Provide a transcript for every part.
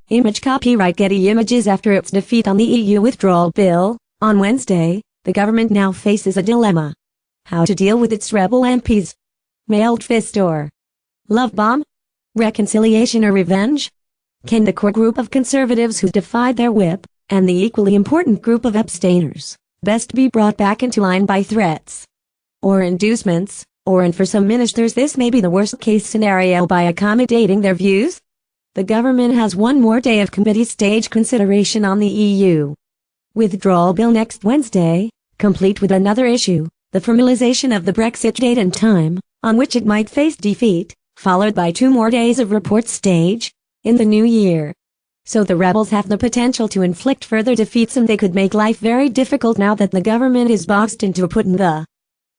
Image copyright Getty Images. After its defeat on the EU withdrawal bill, on Wednesday, the government now faces a dilemma. How to deal with its rebel MPs? Mailed fist or love bomb? Reconciliation or revenge? Can the core group of conservatives who defied their whip, and the equally important group of abstainers, best be brought back into line by threats or inducements, and for some ministers this may be the worst-case scenario by accommodating their views? The government has one more day of committee stage consideration on the EU withdrawal bill next Wednesday, complete with another issue, the formalization of the Brexit date and time, on which it might face defeat, followed by 2 more days of report stage, in the new year. So the rebels have the potential to inflict further defeats, and they could make life very difficult now that the government is boxed into putting the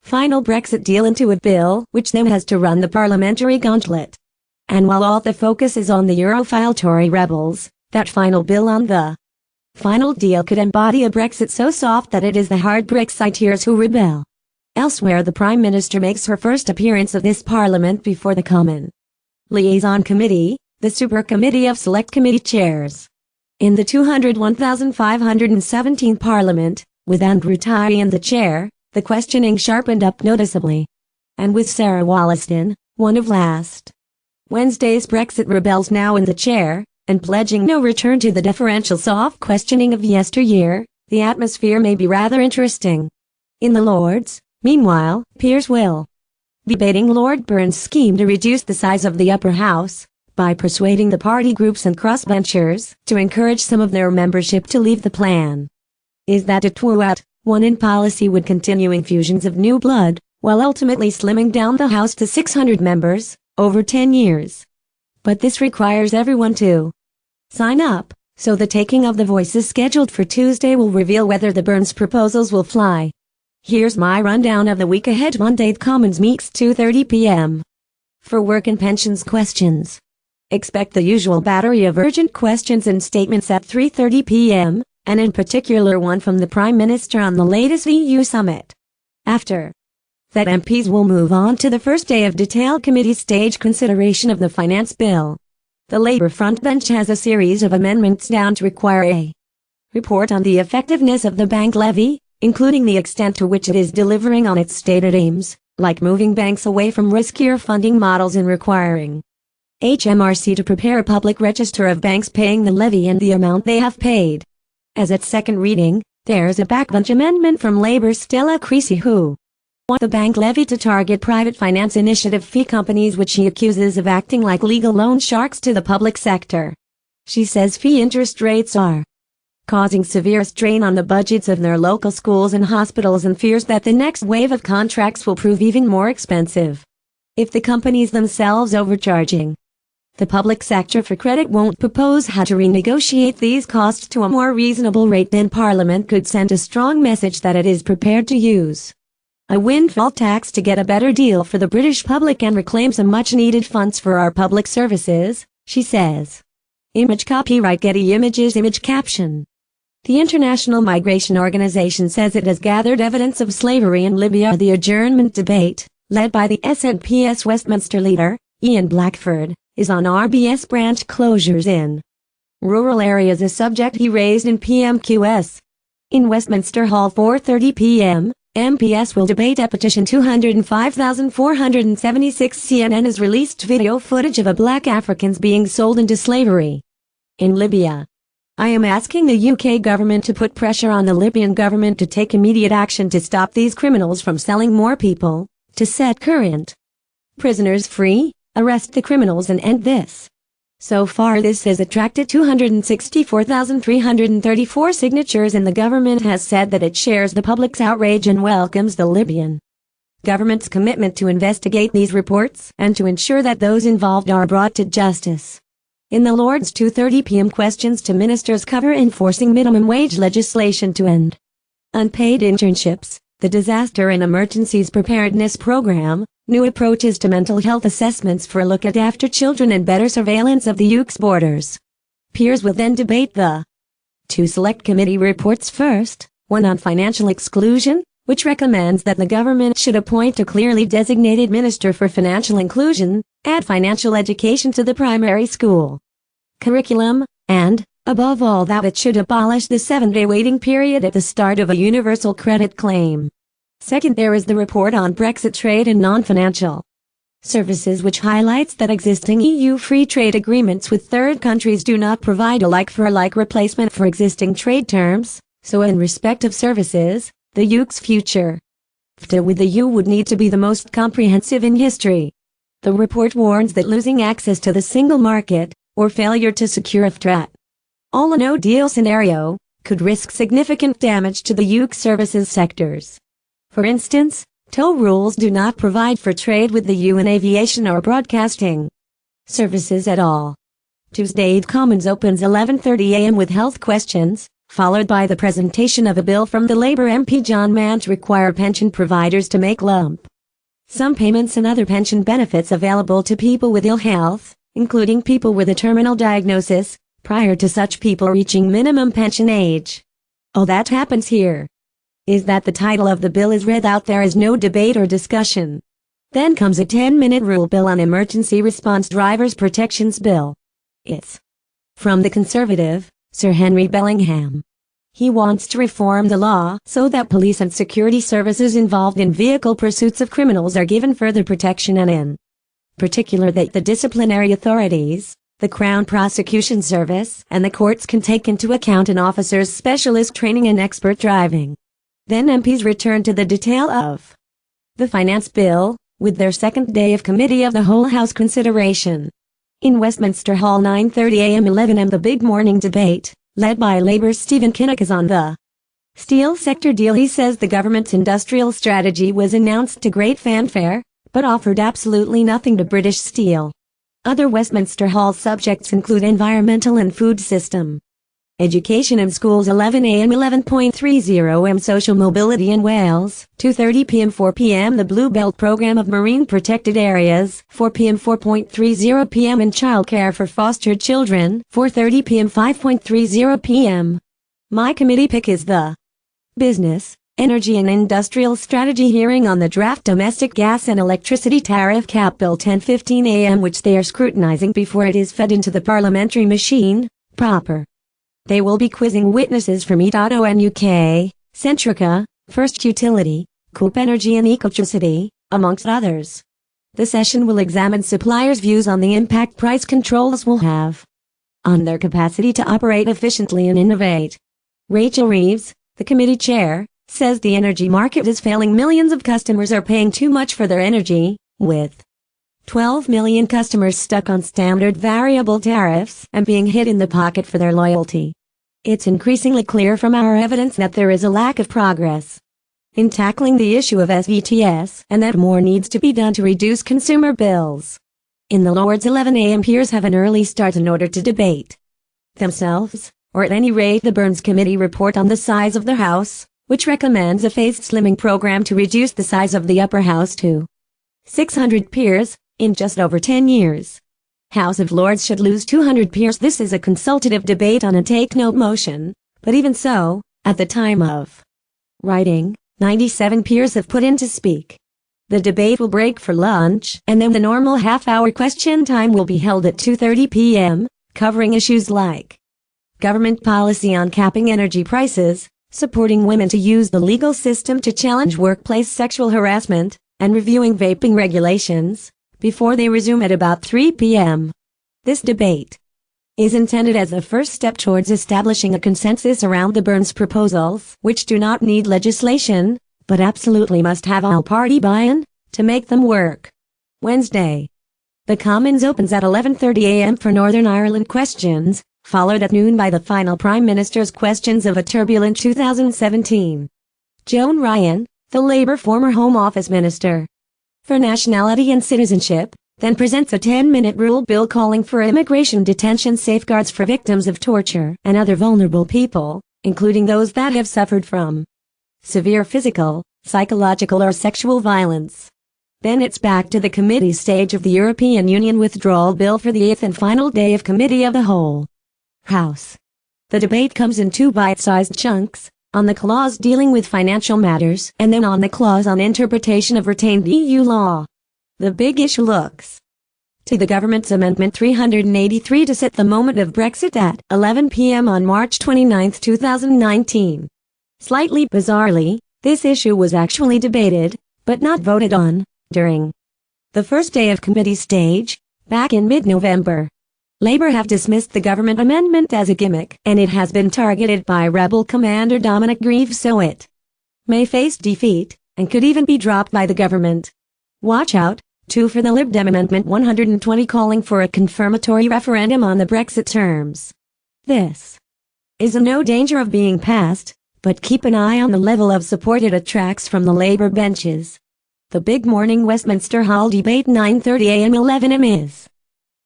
final Brexit deal into a bill, which then has to run the parliamentary gauntlet. And while all the focus is on the Europhile Tory rebels, that final bill on the final deal could embody a Brexit so soft that it is the hard Brexiteers who rebel. Elsewhere, the Prime Minister makes her first appearance of this Parliament before the Common Liaison Committee, the Super Committee of Select Committee Chairs. In the 201,517 Parliament, with Andrew Tyrie in the chair, the questioning sharpened up noticeably. And with Sarah Wollaston, one of last Wednesday's Brexit rebels now in the chair, and pledging no return to the deferential soft questioning of yesteryear, the atmosphere may be rather interesting. In the Lords, meanwhile, peers will be debating Lord Burns' scheme to reduce the size of the upper house, by persuading the party groups and crossbenchers to encourage some of their membership to leave the plan. Is that a twat? One in policy would continue infusions of new blood, while ultimately slimming down the House to 600 members, over 10 years. But this requires everyone to sign up, so the taking of the voices scheduled for Tuesday will reveal whether the Burns proposals will fly. Here's my rundown of the week ahead. Monday, the Commons meets 2:30 p.m. For work and pensions questions. Expect the usual battery of urgent questions and statements at 3:30 p.m., and in particular one from the Prime Minister on the latest EU summit. After that, MPs will move on to the first day of detailed committee stage consideration of the finance bill. The Labour frontbench has a series of amendments down to require a report on the effectiveness of the bank levy, including the extent to which it is delivering on its stated aims, like moving banks away from riskier funding models and requiring HMRC to prepare a public register of banks paying the levy and the amount they have paid. As at second reading, there's a backbench amendment from Labour's Stella Creasy who want the bank levy to target private finance initiative fee companies, which she accuses of acting like legal loan sharks to the public sector. She says fee interest rates are causing severe strain on the budgets of their local schools and hospitals, and fears that the next wave of contracts will prove even more expensive if the companies themselves overcharging the public sector for credit won't propose how to renegotiate these costs to a more reasonable rate. Then Parliament could send a strong message that it is prepared to use a windfall tax to get a better deal for the British public and reclaim some much-needed funds for our public services, she says. Image copyright Getty Images. Image caption. The International Migration Organization says it has gathered evidence of slavery in Libya. The adjournment debate, led by the SNP's Westminster leader, Ian Blackford, is on RBS branch closures in rural areas, a subject he raised in PMQS. In Westminster Hall, 4:30 p.m., MPS will debate a petition 205,476. CNN has released video footage of a black Africans being sold into slavery in Libya. I am asking the UK government to put pressure on the Libyan government to take immediate action to stop these criminals from selling more people, to set current prisoners free, arrest the criminals and end this. So far this has attracted 264,334 signatures, and the government has said that it shares the public's outrage and welcomes the Libyan government's commitment to investigate these reports and to ensure that those involved are brought to justice. In the Lords, 2:30 p.m. questions to ministers cover enforcing minimum wage legislation to end unpaid internships, the Disaster and Emergencies Preparedness Program, new approaches to mental health assessments for a look at after children, and better surveillance of the UK's borders. Peers will then debate the 2 select committee reports first, one on financial exclusion, which recommends that the government should appoint a clearly designated minister for financial inclusion, add financial education to the primary school curriculum, And, above all, that it should abolish the 7-day waiting period at the start of a universal credit claim. Second, there is the report on Brexit trade and non-financial services, which highlights that existing EU free trade agreements with third countries do not provide a like-for-like replacement for existing trade terms, so in respect of services, the UK's future FTA with the EU would need to be the most comprehensive in history. The report warns that losing access to the single market, or failure to secure a FTA all a no-deal scenario, could risk significant damage to the UK services sectors. For instance, toll rules do not provide for trade with the EU in aviation or broadcasting services at all. Tuesday Commons opens 11:30 a.m. with health questions, followed by the presentation of a bill from the Labour MP John Mann to require pension providers to make lump sum payments and other pension benefits available to people with ill health, including people with a terminal diagnosis, prior to such people reaching minimum pension age. All that happens here is that the title of the bill is read out. There is no debate or discussion. Then comes a 10-minute rule bill on emergency response drivers protections bill. It's from the Conservative, Sir Henry Bellingham. He wants to reform the law so that police and security services involved in vehicle pursuits of criminals are given further protection, and in particular that the disciplinary authorities, the Crown Prosecution Service, and the courts can take into account an officer's specialist training and expert driving. Then MPs return to the detail of the Finance Bill, with their second day of Committee of the Whole House consideration. In Westminster Hall 9:30 a.m. 11 am the big morning debate, led by Labour's Stephen Kinnock, is on the steel sector deal. He says the government's industrial strategy was announced to great fanfare, but offered absolutely nothing to British Steel. Other Westminster Hall subjects include environmental and food system, education and schools. 11 a.m. 11:30 am social mobility in Wales. 2:30 p.m. 4 p.m. the Blue Belt program of marine protected areas. 4 p.m. 4:30 p.m. in childcare for fostered children. 4:30 p.m. 5:30 p.m. My committee pick is the Business, Energy and Industrial Strategy hearing on the draft domestic gas and electricity tariff cap bill. 10:15 a.m. which they are scrutinizing before it is fed into the parliamentary machine proper. They will be quizzing witnesses from E.ON UK, Centrica, First Utility, Coop Energy and Ecotricity, amongst others. The session will examine suppliers' views on the impact price controls will have on their capacity to operate efficiently and innovate. Rachel Reeves, the committee chair, says the energy market is failing. Millions of customers are paying too much for their energy, with 12 million customers stuck on standard variable tariffs and being hit in the pocket for their loyalty. It's increasingly clear from our evidence that there is a lack of progress in tackling the issue of SVTS and that more needs to be done to reduce consumer bills. In the Lords, 11 a.m. peers have an early start in order to debate themselves, or at any rate the Burns Committee report on the size of the House, which recommends a phased slimming program to reduce the size of the upper house to 600 peers in just over 10 years. House of Lords should lose 200 peers. This is a consultative debate on a take-no motion, but even so, at the time of writing, 97 peers have put in to speak. The debate will break for lunch, and then the normal half-hour question time will be held at 2:30 p.m., covering issues like government policy on capping energy prices, supporting women to use the legal system to challenge workplace sexual harassment, and reviewing vaping regulations, before they resume at about 3 p.m. This debate is intended as a first step towards establishing a consensus around the Burns proposals, which do not need legislation, but absolutely must have all-party buy-in to make them work. Wednesday. The Commons opens at 11:30 a.m. for Northern Ireland questions, followed at noon by the final Prime Minister's questions of a turbulent 2017. Joan Ryan, the Labour former Home Office Minister for Nationality and Citizenship, then presents a 10-minute rule bill calling for immigration detention safeguards for victims of torture and other vulnerable people, including those that have suffered from severe physical, psychological or sexual violence. Then it's back to the committee stage of the European Union withdrawal bill for the 8th and final day of Committee of the Whole House. The debate comes in two bite-sized chunks, on the clause dealing with financial matters and then on the clause on interpretation of retained EU law. The big issue looks to the government's Amendment 383 to set the moment of Brexit at 11 p.m. on March 29, 2019. Slightly bizarrely, this issue was actually debated, but not voted on, during the first day of committee stage, back in mid-November. Labour have dismissed the government amendment as a gimmick, and it has been targeted by rebel commander Dominic Grieve, so it may face defeat, and could even be dropped by the government. Watch out, too, for the Lib Dem Amendment 120 calling for a confirmatory referendum on the Brexit terms. This is in no danger of being passed, but keep an eye on the level of support it attracts from the Labour benches. The big morning Westminster Hall debate 9:30 a.m. 11 am is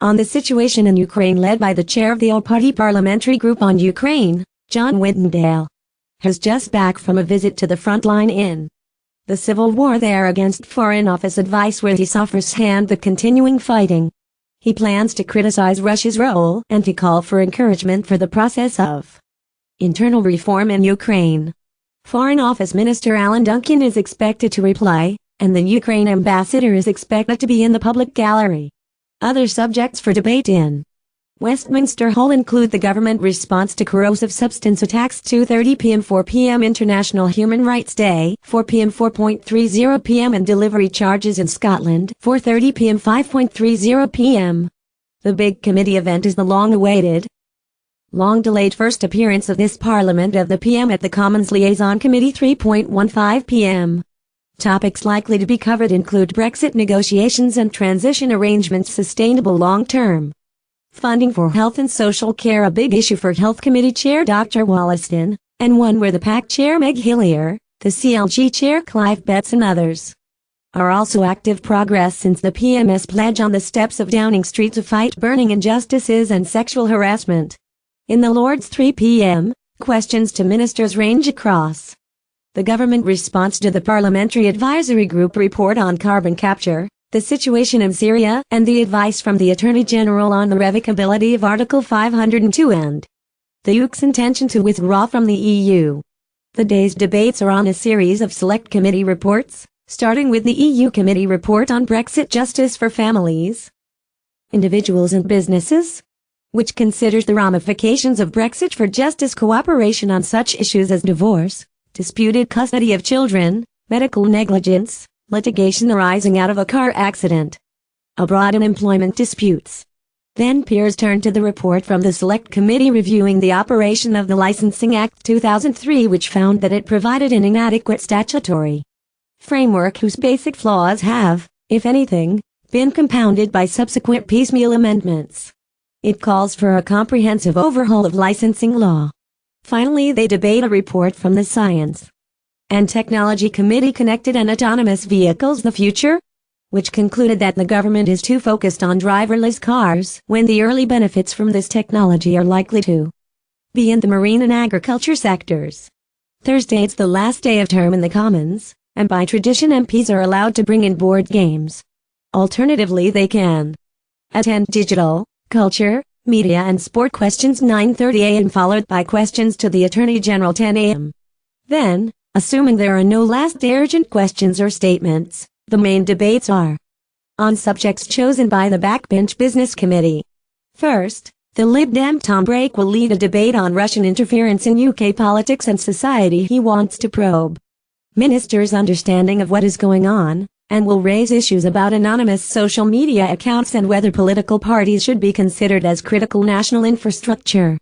on the situation in Ukraine, led by the chair of the All-Party Parliamentary Group on Ukraine, John Whittingdale, has just back from a visit to the front line in the civil war there against Foreign Office advice, where he saw firsthand the continuing fighting. He plans to criticize Russia's role and to call for encouragement for the process of internal reform in Ukraine. Foreign Office Minister Alan Duncan is expected to reply, and the Ukraine ambassador is expected to be in the public gallery. Other subjects for debate in Westminster Hall include the government response to corrosive substance attacks 2:30 p.m. 4 p.m. International Human Rights Day 4 p.m. 4.30 p.m. and delivery charges in Scotland 4:30 p.m. 5.30 p.m. The big committee event is the long-awaited, long-delayed first appearance of this Parliament of the PM at the Commons Liaison Committee 3.15 p.m. Topics likely to be covered include Brexit negotiations and transition arrangements, sustainable long-term funding for health and social care, a big issue for Health Committee Chair Dr. Wollaston, and one where the PAC Chair Meg Hillier, the CLG Chair Clive Betts and others are also active progress since the PM's pledge on the steps of Downing Street to fight burning injustices and sexual harassment. In the Lords 3 p.m., questions to ministers range across the government response to the Parliamentary Advisory Group report on carbon capture, the situation in Syria, and the advice from the Attorney General on the revocability of Article 502 and the UK's intention to withdraw from the EU. The day's debates are on a series of select committee reports, starting with the EU Committee report on Brexit justice for families, individuals and businesses, which considers the ramifications of Brexit for justice cooperation on such issues as divorce, disputed custody of children, medical negligence, litigation arising out of a car accident, abroad and employment disputes. Then peers turn to the report from the Select Committee reviewing the operation of the Licensing Act 2003, which found that it provided an inadequate statutory framework whose basic flaws have, if anything, been compounded by subsequent piecemeal amendments. It calls for a comprehensive overhaul of licensing law. Finally, they debate a report from the Science and Technology Committee, Connected and Autonomous Vehicles: The Future, which concluded that the government is too focused on driverless cars when the early benefits from this technology are likely to be in the marine and agriculture sectors. Thursday, it's the last day of term in the Commons, and by tradition MPs are allowed to bring in board games. Alternatively, they can attend digital, culture, media and sport questions 9:30 a.m. followed by questions to the Attorney General 10 a.m. Then, assuming there are no last urgent questions or statements, the main debates are on subjects chosen by the Backbench Business Committee. First, the Lib Dem Tom Brake will lead a debate on Russian interference in UK politics and society. He wants to probe ministers' understanding of what is going on, and will raise issues about anonymous social media accounts and whether political parties should be considered as critical national infrastructure.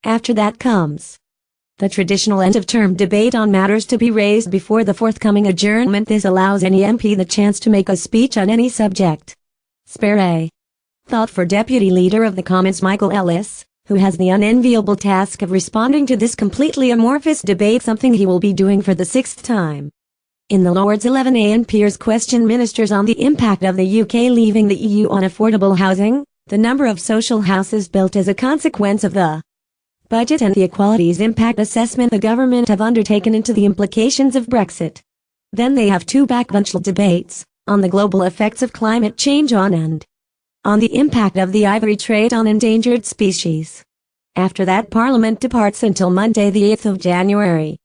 After that comes the traditional end-of-term debate on matters to be raised before the forthcoming adjournment. This allows any MP the chance to make a speech on any subject. Spare a thought for Deputy Leader of the Commons Michael Ellis, who has the unenviable task of responding to this completely amorphous debate, something he will be doing for the 6th time. In the Lords 11 a.m. peers question ministers on the impact of the UK leaving the EU on affordable housing, the number of social houses built as a consequence of the budget and the equalities impact assessment the government have undertaken into the implications of Brexit. Then they have two backbench debates on the global effects of climate change and on the impact of the ivory trade on endangered species. After that, Parliament departs until Monday the 8th of January.